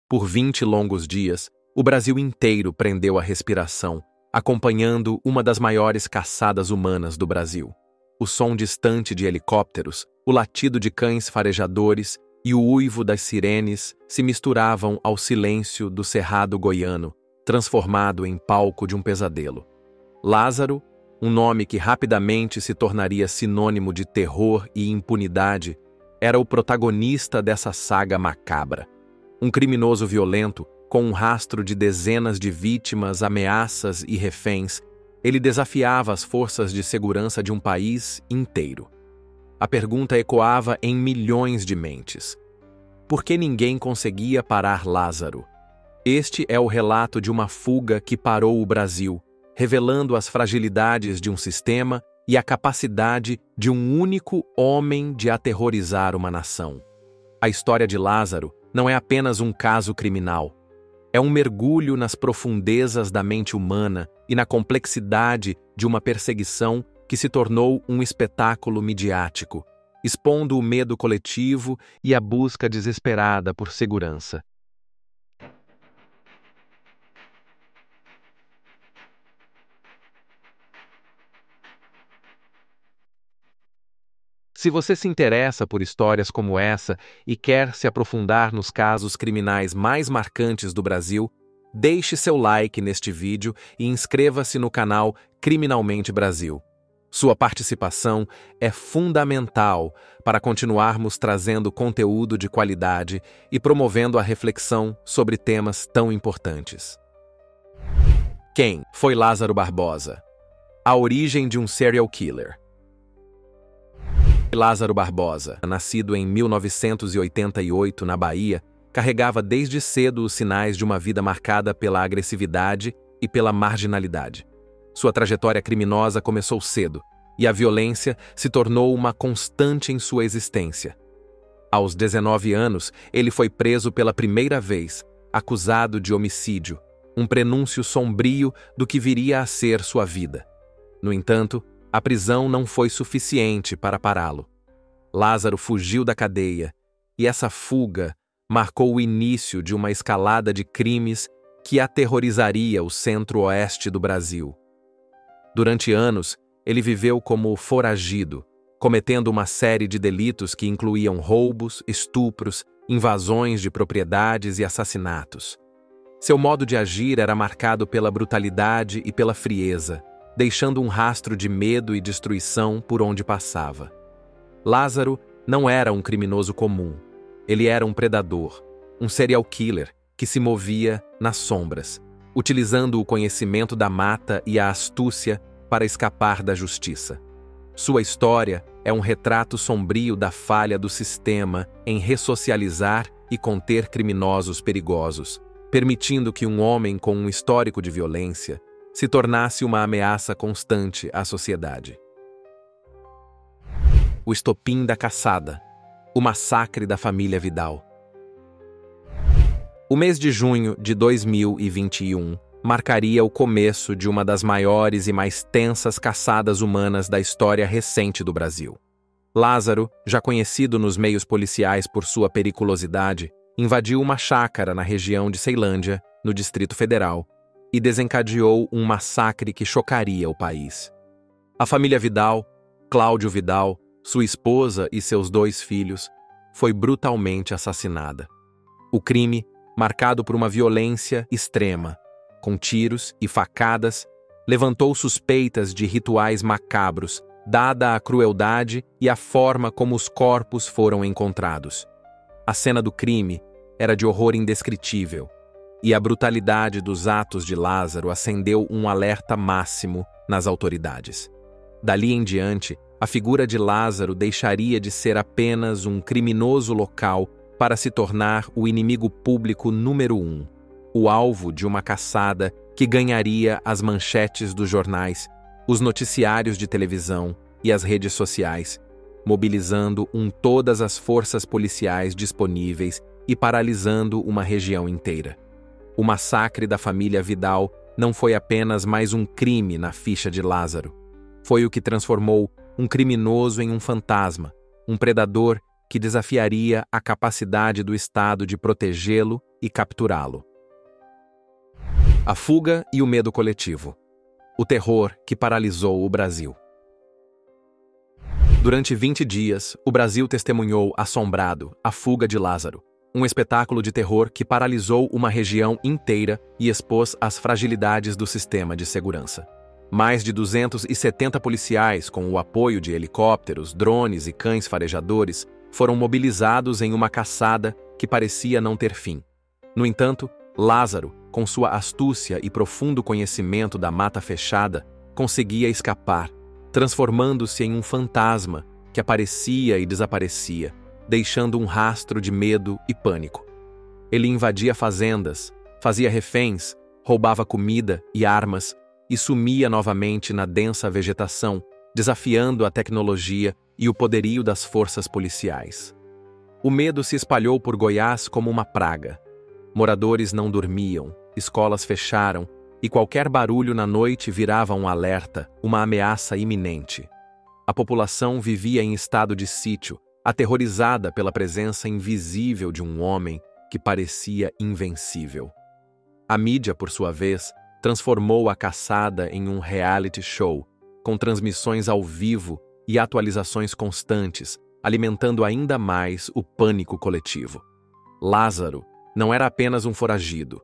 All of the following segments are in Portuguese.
Por 20 longos dias, o Brasil inteiro prendeu a respiração, acompanhando uma das maiores caçadas humanas do Brasil. O som distante de helicópteros, o latido de cães farejadores e o uivo das sirenes se misturavam ao silêncio do cerrado goiano, transformado em palco de um pesadelo. Lázaro, um nome que rapidamente se tornaria sinônimo de terror e impunidade, era o protagonista dessa saga macabra. Um criminoso violento, com um rastro de dezenas de vítimas, ameaças e reféns, ele desafiava as forças de segurança de um país inteiro. A pergunta ecoava em milhões de mentes. Por que ninguém conseguia parar Lázaro? Este é o relato de uma fuga que parou o Brasil, revelando as fragilidades de um sistema e a capacidade de um único homem de aterrorizar uma nação. A história de Lázaro não é apenas um caso criminal. É um mergulho nas profundezas da mente humana e na complexidade de uma perseguição que se tornou um espetáculo midiático, expondo o medo coletivo e a busca desesperada por segurança. Se você se interessa por histórias como essa e quer se aprofundar nos casos criminais mais marcantes do Brasil, deixe seu like neste vídeo e inscreva-se no canal Criminalmente Brasil. Sua participação é fundamental para continuarmos trazendo conteúdo de qualidade e promovendo a reflexão sobre temas tão importantes. Quem foi Lázaro Barbosa? A origem de um serial killer. Lázaro Barbosa, nascido em 1988 na Bahia, carregava desde cedo os sinais de uma vida marcada pela agressividade e pela marginalidade. Sua trajetória criminosa começou cedo, e a violência se tornou uma constante em sua existência. Aos 19 anos, ele foi preso pela primeira vez, acusado de homicídio, um prenúncio sombrio do que viria a ser sua vida. No entanto, a prisão não foi suficiente para pará-lo. Lázaro fugiu da cadeia, e essa fuga marcou o início de uma escalada de crimes que aterrorizaria o centro-oeste do Brasil. Durante anos, ele viveu como foragido, cometendo uma série de delitos que incluíam roubos, estupros, invasões de propriedades e assassinatos. Seu modo de agir era marcado pela brutalidade e pela frieza, deixando um rastro de medo e destruição por onde passava. Lázaro não era um criminoso comum. Ele era um predador, um serial killer que se movia nas sombras, utilizando o conhecimento da mata e a astúcia para escapar da justiça. Sua história é um retrato sombrio da falha do sistema em ressocializar e conter criminosos perigosos, permitindo que um homem com um histórico de violência se tornasse uma ameaça constante à sociedade. O estopim da caçada, o massacre da família Vidal. O mês de junho de 2021 marcaria o começo de uma das maiores e mais tensas caçadas humanas da história recente do Brasil. Lázaro, já conhecido nos meios policiais por sua periculosidade, invadiu uma chácara na região de Ceilândia, no Distrito Federal, e desencadeou um massacre que chocaria o país. A família Vidal, Cláudio Vidal, sua esposa e seus 2 filhos, foi brutalmente assassinada. O crime, marcado por uma violência extrema, com tiros e facadas, levantou suspeitas de rituais macabros, dada a crueldade e a forma como os corpos foram encontrados. A cena do crime era de horror indescritível, e a brutalidade dos atos de Lázaro acendeu um alerta máximo nas autoridades. Dali em diante, a figura de Lázaro deixaria de ser apenas um criminoso local para se tornar o inimigo público número 1, o alvo de uma caçada que ganharia as manchetes dos jornais, os noticiários de televisão e as redes sociais, mobilizando todas as forças policiais disponíveis e paralisando uma região inteira. O massacre da família Vidal não foi apenas mais um crime na ficha de Lázaro. Foi o que transformou um criminoso em um fantasma, um predador que desafiaria a capacidade do Estado de protegê-lo e capturá-lo. A fuga e o medo coletivo. O terror que paralisou o Brasil. Durante 20 dias, o Brasil testemunhou, assombrado, a fuga de Lázaro, um espetáculo de terror que paralisou uma região inteira e expôs as fragilidades do sistema de segurança. Mais de 270 policiais, com o apoio de helicópteros, drones e cães farejadores, foram mobilizados em uma caçada que parecia não ter fim. No entanto, Lázaro, com sua astúcia e profundo conhecimento da mata fechada, conseguia escapar, transformando-se em um fantasma que aparecia e desaparecia, deixando um rastro de medo e pânico. Ele invadia fazendas, fazia reféns, roubava comida e armas e sumia novamente na densa vegetação, desafiando a tecnologia e o poderio das forças policiais. O medo se espalhou por Goiás como uma praga. Moradores não dormiam, escolas fecharam e qualquer barulho na noite virava um alerta, uma ameaça iminente. A população vivia em estado de sítio, aterrorizada pela presença invisível de um homem que parecia invencível. A mídia, por sua vez, transformou a caçada em um reality show, com transmissões ao vivo e atualizações constantes, alimentando ainda mais o pânico coletivo. Lázaro não era apenas um foragido.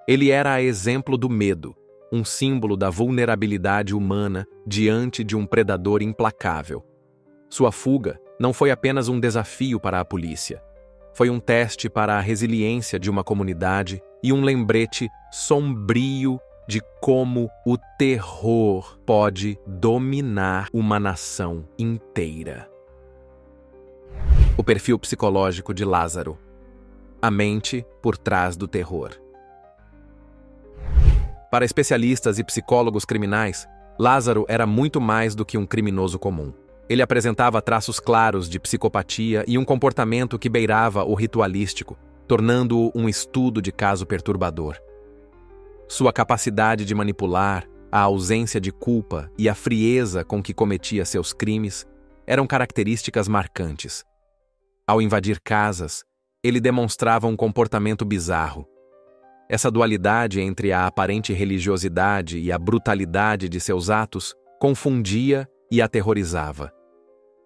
Ele era a exemplo do medo, um símbolo da vulnerabilidade humana diante de um predador implacável. Sua fuga não foi apenas um desafio para a polícia. Foi um teste para a resiliência de uma comunidade e um lembrete sombrio de como o terror pode dominar uma nação inteira. O perfil psicológico de Lázaro. A mente por trás do terror. Para especialistas e psicólogos criminais, Lázaro era muito mais do que um criminoso comum. Ele apresentava traços claros de psicopatia e um comportamento que beirava o ritualístico, tornando-o um estudo de caso perturbador. Sua capacidade de manipular, a ausência de culpa e a frieza com que cometia seus crimes eram características marcantes. Ao invadir casas, ele demonstrava um comportamento bizarro. Essa dualidade entre a aparente religiosidade e a brutalidade de seus atos confundia e aterrorizava.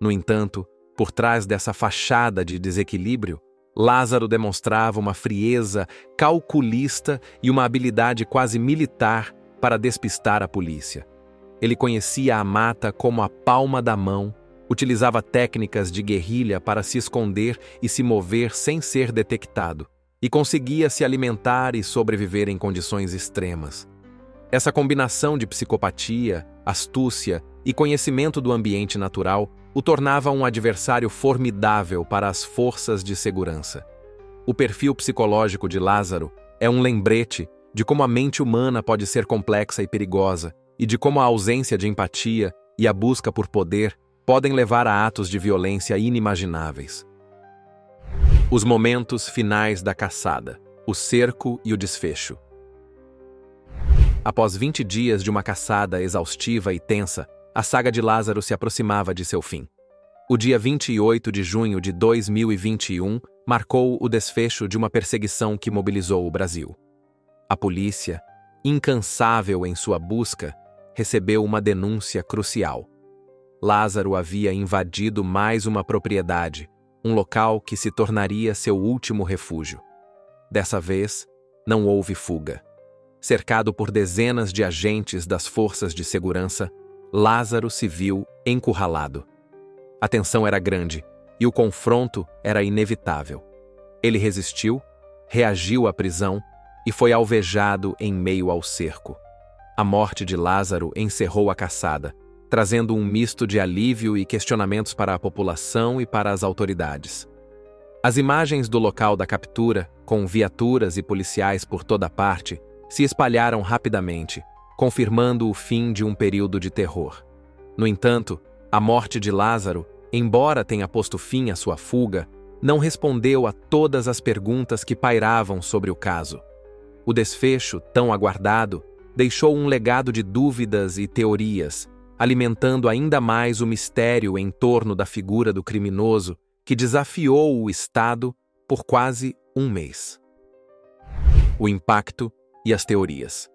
No entanto, por trás dessa fachada de desequilíbrio, Lázaro demonstrava uma frieza calculista e uma habilidade quase militar para despistar a polícia. Ele conhecia a mata como a palma da mão, utilizava técnicas de guerrilha para se esconder e se mover sem ser detectado, e conseguia se alimentar e sobreviver em condições extremas. Essa combinação de psicopatia, astúcia e conhecimento do ambiente natural o tornava um adversário formidável para as forças de segurança. O perfil psicológico de Lázaro é um lembrete de como a mente humana pode ser complexa e perigosa, e de como a ausência de empatia e a busca por poder podem levar a atos de violência inimagináveis. Os momentos finais da caçada, o cerco e o desfecho. Após 20 dias de uma caçada exaustiva e tensa, a saga de Lázaro se aproximava de seu fim. O dia 28 de junho de 2021 marcou o desfecho de uma perseguição que mobilizou o Brasil. A polícia, incansável em sua busca, recebeu uma denúncia crucial. Lázaro havia invadido mais uma propriedade, um local que se tornaria seu último refúgio. Dessa vez, não houve fuga. Cercado por dezenas de agentes das forças de segurança, Lázaro se viu encurralado. A tensão era grande e o confronto era inevitável. Ele resistiu, reagiu à prisão e foi alvejado em meio ao cerco. A morte de Lázaro encerrou a caçada, trazendo um misto de alívio e questionamentos para a população e para as autoridades. As imagens do local da captura, com viaturas e policiais por toda parte, se espalharam rapidamente, confirmando o fim de um período de terror. No entanto, a morte de Lázaro, embora tenha posto fim à sua fuga, não respondeu a todas as perguntas que pairavam sobre o caso. O desfecho, tão aguardado, deixou um legado de dúvidas e teorias, alimentando ainda mais o mistério em torno da figura do criminoso que desafiou o Estado por quase um mês. O impacto e as teorias.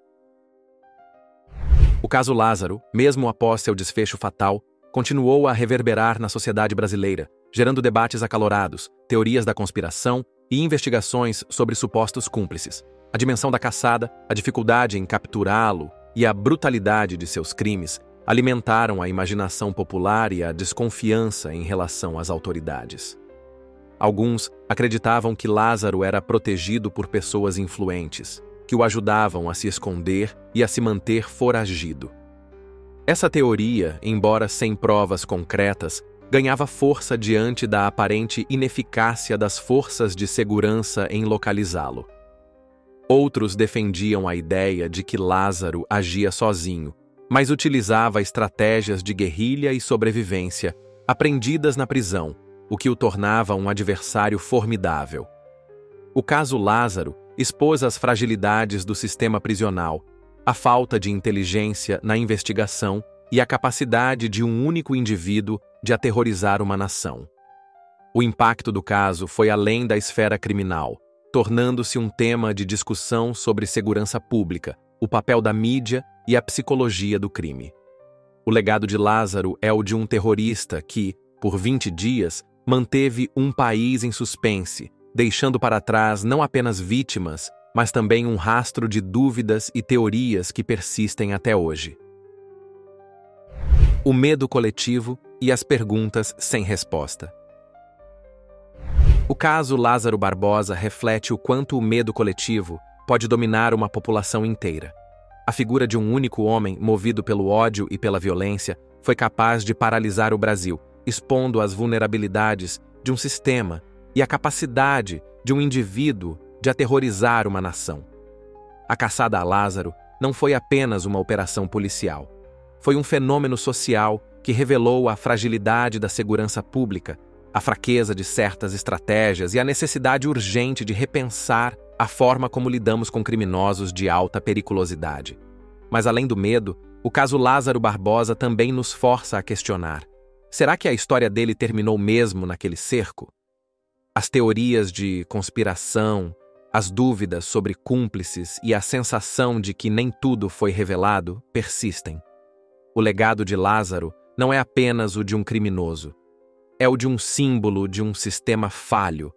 O caso Lázaro, mesmo após seu desfecho fatal, continuou a reverberar na sociedade brasileira, gerando debates acalorados, teorias da conspiração e investigações sobre supostos cúmplices. A dimensão da caçada, a dificuldade em capturá-lo e a brutalidade de seus crimes alimentaram a imaginação popular e a desconfiança em relação às autoridades. Alguns acreditavam que Lázaro era protegido por pessoas influentes, que o ajudavam a se esconder e a se manter foragido. Essa teoria, embora sem provas concretas, ganhava força diante da aparente ineficácia das forças de segurança em localizá-lo. Outros defendiam a ideia de que Lázaro agia sozinho, mas utilizava estratégias de guerrilha e sobrevivência aprendidas na prisão, o que o tornava um adversário formidável. O caso Lázaro expôs as fragilidades do sistema prisional, a falta de inteligência na investigação e a capacidade de um único indivíduo de aterrorizar uma nação. O impacto do caso foi além da esfera criminal, tornando-se um tema de discussão sobre segurança pública, o papel da mídia e a psicologia do crime. O legado de Lázaro é o de um terrorista que, por 20 dias, manteve um país em suspense, deixando para trás não apenas vítimas, mas também um rastro de dúvidas e teorias que persistem até hoje. O medo coletivo e as perguntas sem resposta. O caso Lázaro Barbosa reflete o quanto o medo coletivo pode dominar uma população inteira. A figura de um único homem, movido pelo ódio e pela violência, foi capaz de paralisar o Brasil, expondo as vulnerabilidades de um sistema e a capacidade de um indivíduo de aterrorizar uma nação. A caçada a Lázaro não foi apenas uma operação policial. Foi um fenômeno social que revelou a fragilidade da segurança pública, a fraqueza de certas estratégias e a necessidade urgente de repensar a forma como lidamos com criminosos de alta periculosidade. Mas além do medo, o caso Lázaro Barbosa também nos força a questionar: será que a história dele terminou mesmo naquele cerco? As teorias de conspiração, as dúvidas sobre cúmplices e a sensação de que nem tudo foi revelado persistem. O legado de Lázaro não é apenas o de um criminoso. É o de um símbolo de um sistema falho,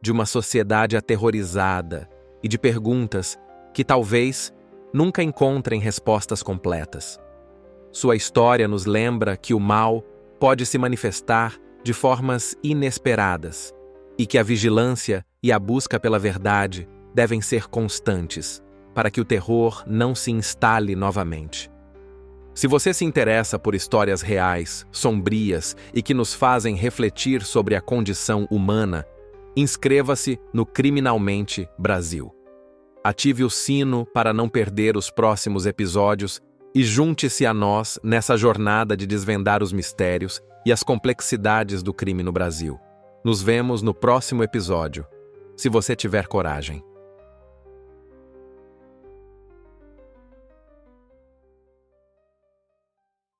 de uma sociedade aterrorizada e de perguntas que talvez nunca encontrem respostas completas. Sua história nos lembra que o mal pode se manifestar de formas inesperadas e que a vigilância e a busca pela verdade devem ser constantes para que o terror não se instale novamente. Se você se interessa por histórias reais, sombrias e que nos fazem refletir sobre a condição humana, inscreva-se no Criminalmente Brasil. Ative o sino para não perder os próximos episódios e junte-se a nós nessa jornada de desvendar os mistérios e as complexidades do crime no Brasil. Nos vemos no próximo episódio, se você tiver coragem.